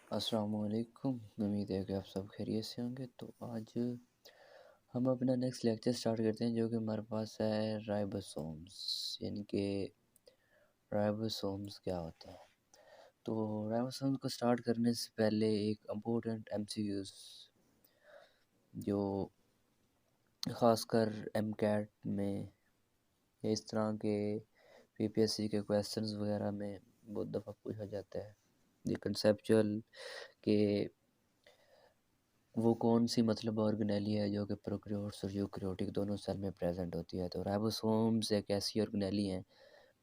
अस्सलामुअलैकुम। उम्मीद है कि आप सब खैरियत से होंगे। तो आज हम अपना नेक्स्ट लेक्चर स्टार्ट करते हैं, जो कि हमारे पास है राइबोसोम्स। यानी कि राइबोसोम्स क्या होते हैं। तो राइबोसोम्स को स्टार्ट करने से पहले एक इम्पोर्टेंट एमसीक्यूज जो ख़ासकर एमकैट में या इस तरह के पीपीएससी के क्वेश्चंस वगैरह में बहुत दफ़ा पूछा जाता है। ये कंसेप्चुअल के वो कौन सी मतलब ऑर्गेनेली है जो कि प्रोकैरियोट्स और यूकैरियोटिक दोनों सेल में प्रेजेंट होती है। तो राइबोसोम्स एक ऐसी ऑर्गेनेली हैं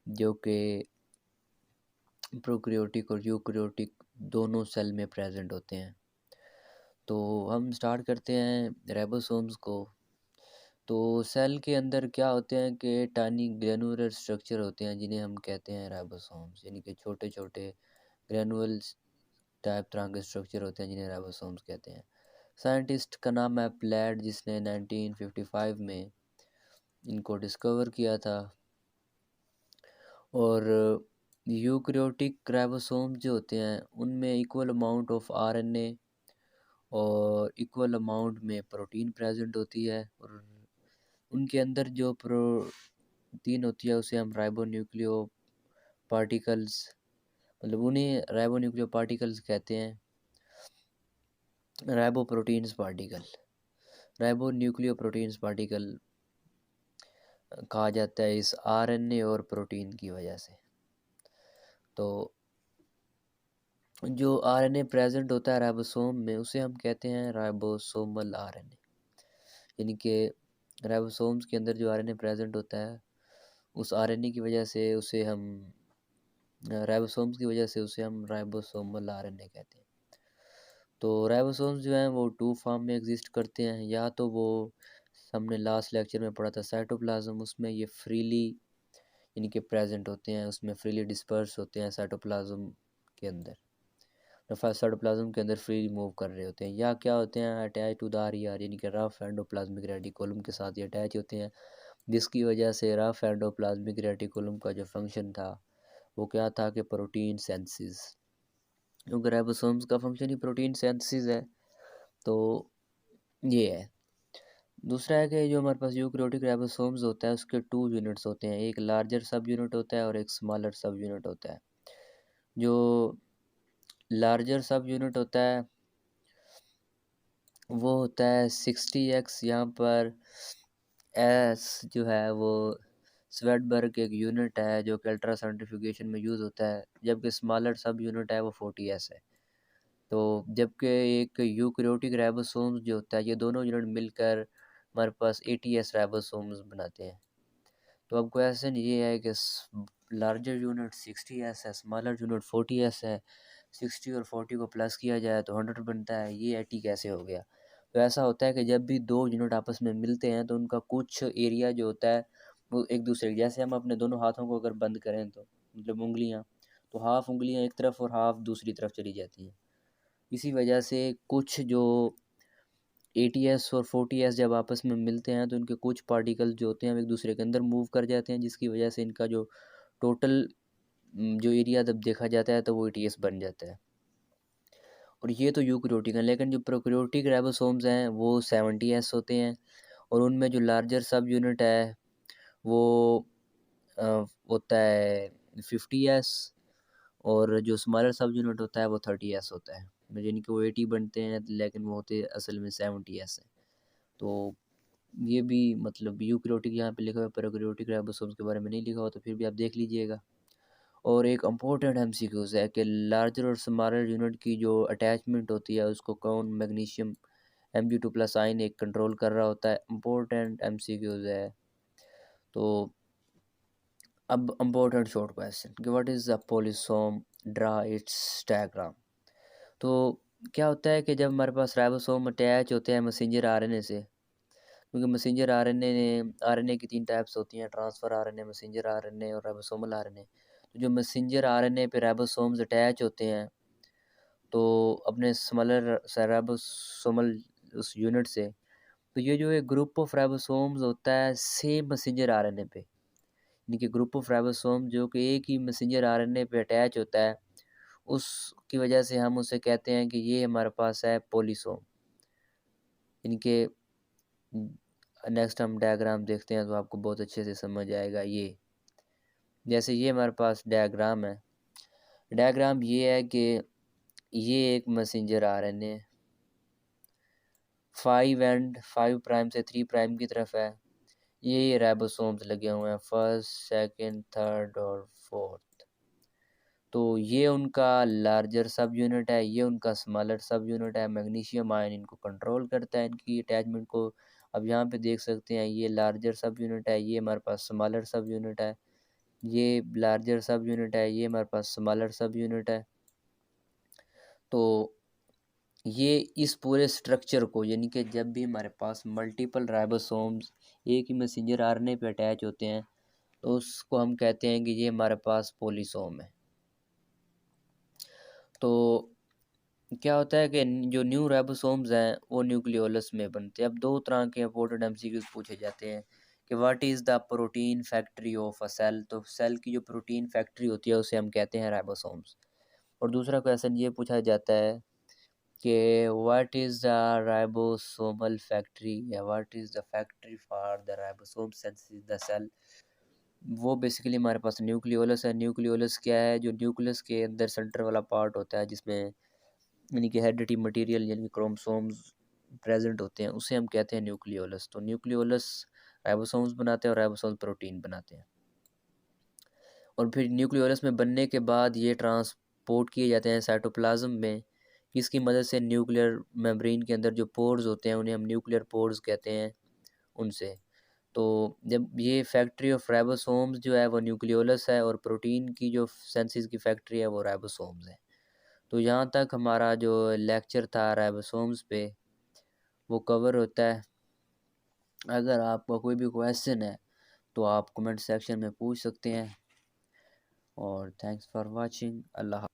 जो कि प्रोकैरियोटिक और यूकैरियोटिक दोनों सेल में प्रेजेंट होते हैं। तो हम स्टार्ट करते हैं राइबोसोम्स को। तो सेल के अंदर क्या होते हैं कि टाइनी ग्रेनुलर स्ट्रक्चर होते हैं जिन्हें हम कहते हैं राइबोसोम्स, यानी कि छोटे छोटे ग्रेनुअल्स टाइप तरह के स्ट्रक्चर होते हैं जिन्हें राइबोसोम्स कहते हैं। साइंटिस्ट का नाम है प्लैड, जिसने 1955 में इनको डिस्कवर किया था। और यूकैरियोटिक राइबोसोम जो होते हैं उनमें इक्वल अमाउंट ऑफ आरएनए और इक्वल अमाउंट में प्रोटीन प्रेजेंट होती है। और उनके अंदर जो प्रोटीन होती है उसे हम राइबोन्यूक्लियो पार्टिकल्स, मतलब उन्हें राइबोन्यूक्लियो पार्टिकल्स कहते हैं। राइबोप्रोटीन्स पार्टिकल, राइबोन्यूक्लियो प्रोटीन्स पार्टिकल कहा जाता है इस आरएनए और प्रोटीन की वजह से। तो जो आरएनए प्रेजेंट होता है राइबोसोम में उसे हम कहते हैं राइबोसोमल आरएनए। यानी कि राइबोसोम्स के अंदर जो आरएनए प्रेजेंट होता है उस आरएनए की वजह से उसे हम राइबोसोम्स की वजह से उसे हम राइबोसोमल आरएनए कहते हैं। तो राइबोसोम्स जो हैं वो टू फॉर्म में एग्जिस्ट करते हैं। या तो वो हमने लास्ट लेक्चर में पढ़ा था साइटोप्लाज्म, उसमें ये फ्रीली यानी कि प्रेजेंट होते हैं, उसमें फ्रीली डिस्पर्स होते हैं साइटोप्लाज्म के अंदर, साइटोप्लाज्म के अंदर फ्री मूव कर रहे होते हैं। या क्या होते हैं अटैच टू द आरईआर, यानी कि रफ एंडोप्लाज्मिक रेटिकुलम के साथ ये अटैच होते हैं, जिसकी वजह से रफ एंडोप्लाज्मिक रेटिकुलम का जो फंक्शन था वो क्या था कि प्रोटीन सेंसिस, क्योंकि राइबोसोम्स का फंक्शन ही प्रोटीन सेंसिस है। तो ये है। दूसरा है कि जो हमारे पास यूकैरियोटिक राइबोसोम्स होता है उसके टू यूनिट्स होते हैं, एक लार्जर सब यूनिट होता है और एक स्मॉलर सब यूनिट होता है। जो लार्जर सब यूनिट होता है वो होता है 60x। यहाँ पर एस जो है वो स्वेडबर्ग एक यूनिट है जो कि अल्ट्रा सेंट्रीफ्यूगेशन में यूज़ होता है, जबकि स्मॉलर सब यूनिट है वो 40s है। तो जबकि एक यूकैरियोटिक राइबोसोम्स जो होता है ये दोनों यूनिट मिलकर हमारे पास 80s राइबोसोम्स बनाते हैं। तो अब क्वेश्चन ये है कि लार्जर यूनिट 60s है, स्मॉलर यूनिट 40s है, 60 और 40 को प्लस किया जाए तो 100 बनता है, ये 80 कैसे हो गया। तो ऐसा होता है कि जब भी दो यूनिट आपस में मिलते हैं तो उनका कुछ एरिया जो होता है वो एक दूसरे, जैसे हम अपने दोनों हाथों को अगर बंद करें तो मतलब उंगलियां, तो हाफ उंगलियां एक तरफ और हाफ दूसरी तरफ चली जाती हैं। इसी वजह से कुछ जो 80s और 40s जब आपस में मिलते हैं तो इनके कुछ पार्टिकल जो होते हैं एक दूसरे के अंदर मूव कर जाते हैं, जिसकी वजह से इनका जो टोटल जो एरिया जब देखा जाता है तो वो 80s बन जाता है। और ये तो यूकैरियोटिक है, लेकिन जो प्रोकैरियोटिक राइबोसोम्स हैं वो 70s होते हैं। और उनमें जो लार्जर सब यूनिट है वो होता है 50s, और जो स्मॉलर सब यूनिट होता है वो 30s होता है। यानी कि वो 80 बनते हैं लेकिन वो होते असल में 70s है। तो ये भी मतलब यूकैरियोटिक यहाँ पे लिखा हुआ है, प्रोकैरियोटिक राइबोसोम्स के बारे में नहीं लिखा हुआ, तो फिर भी आप देख लीजिएगा। और एक इम्पोर्टेंट एमसीक्यूज़ है कि लार्जर और स्मॉलर यूनिट की जो अटैचमेंट होती है उसको कौन मैग्नीशियम Mg2+ आयन एक कंट्रोल कर रहा होता है। इम्पोर्टेंट एमसीक्यूज़ है। तो अब इम्पोर्टेंट शॉर्ट क्वेश्चन कि what is a polysome, draw it's diagram. तो क्या होता है कि जब हमारे पास राइबोसोम अटैच होते हैं मैसेंजर आरएनए से, क्योंकि मैसेंजर आरएनए की तीन टाइप्स होती हैं, ट्रांसफ़र आरएनए, मैसेंजर आरएनए और राइबोसोमल आरएनए। तो जो मैसेंजर आरएनए पे राइबोसोम्स अटैच होते हैं तो अपने स्मॉलर राइबोसोमल उस यूनिट से, तो ये जो एक ग्रुप ऑफ राइबोसोम्स होता है सेम मैसेंजर आरएनए पे, यानी कि ग्रुप ऑफ राइबोसोम जो कि एक ही मैसेंजर आरएनए पे अटैच होता है, उसकी वजह से हम उसे कहते हैं कि ये हमारे पास है पोलिसोम। इनके नेक्स्ट हम डायग्राम देखते हैं तो आपको बहुत अच्छे से समझ आएगा। ये जैसे ये हमारे पास डायग्राम है, डायग्राम ये है कि ये एक मैसेंजर आरएनए 5 प्राइम से 3 प्राइम की तरफ है। ये राइबोसोम्स लगे हुए हैं, फर्स्ट, सेकंड, थर्ड और फोर्थ। तो ये उनका लार्जर सब यूनिट है, ये उनका स्मॉलर सब यूनिट है। मैग्नीशियम आयन इनको कंट्रोल करता है, इनकी अटैचमेंट को। अब यहाँ पे देख सकते हैं ये लार्जर सब यूनिट है, ये हमारे पास स्मॉलर सब यूनिट है। ये लार्जर सब यूनिट है, ये हमारे पास स्मॉलर सब यूनिट है। तो ये इस पूरे स्ट्रक्चर को, यानी कि जब भी हमारे पास मल्टीपल राइबोसोम्स एक ही मैसेंजर आरएनए पे अटैच होते हैं तो उसको हम कहते हैं कि ये हमारे पास पोलिसोम है। तो क्या होता है कि जो न्यू राइबोसोम्स हैं वो न्यूक्लियोलस में बनते हैं। अब दो तरह के इंपॉर्टेंट एमसीक्यूज पूछे जाते हैं कि what is the protein factory of a cell. तो सेल की जो प्रोटीन फैक्ट्री होती है उसे हम कहते हैं राइबोसोम्स। और दूसरा क्वेश्चन ये पूछा जाता है कि what is the ribosomal factory या what is the factory for the ribosome synthesis the cell. वो बेसिकली हमारे पास न्यूक्लियोलस है। न्यूक्लियोलस क्या है? जो न्यूक्लियस के अंदर सेंटर वाला पार्ट होता है जिसमें यानी कि हेरिडिटी मटेरियल यानी क्रोमोसोम्स प्रेजेंट होते हैं, उसे हम कहते हैं न्यूक्लियोलस। तो न्यूक्लियोलस राइबोसोम्स बनाते हैं और राइबोसोम्स प्रोटीन बनाते हैं। और फिर न्यूक्लियोलस में बनने के बाद ये ट्रांसपोर्ट किए जाते हैं साइटोप्लाज्म में। इसकी मदद से न्यूक्लियर मेम्ब्रेन के अंदर जो पोर्स होते हैं उन्हें हम न्यूक्लियर पोर्स कहते हैं उनसे। तो जब ये फैक्ट्री ऑफ राइबोसोम्स जो है वो न्यूक्लियोलस है और प्रोटीन की जो सेंसिस की फैक्ट्री है वो राइबोसोम्स है। तो यहाँ तक हमारा जो लेक्चर था राइबोसोम्स पे वो कवर होता है। अगर आपका कोई भी क्वेश्चन है तो आप कमेंट सेक्शन में पूछ सकते हैं। और थैंक्स फॉर वाचिंग। अल्लाह।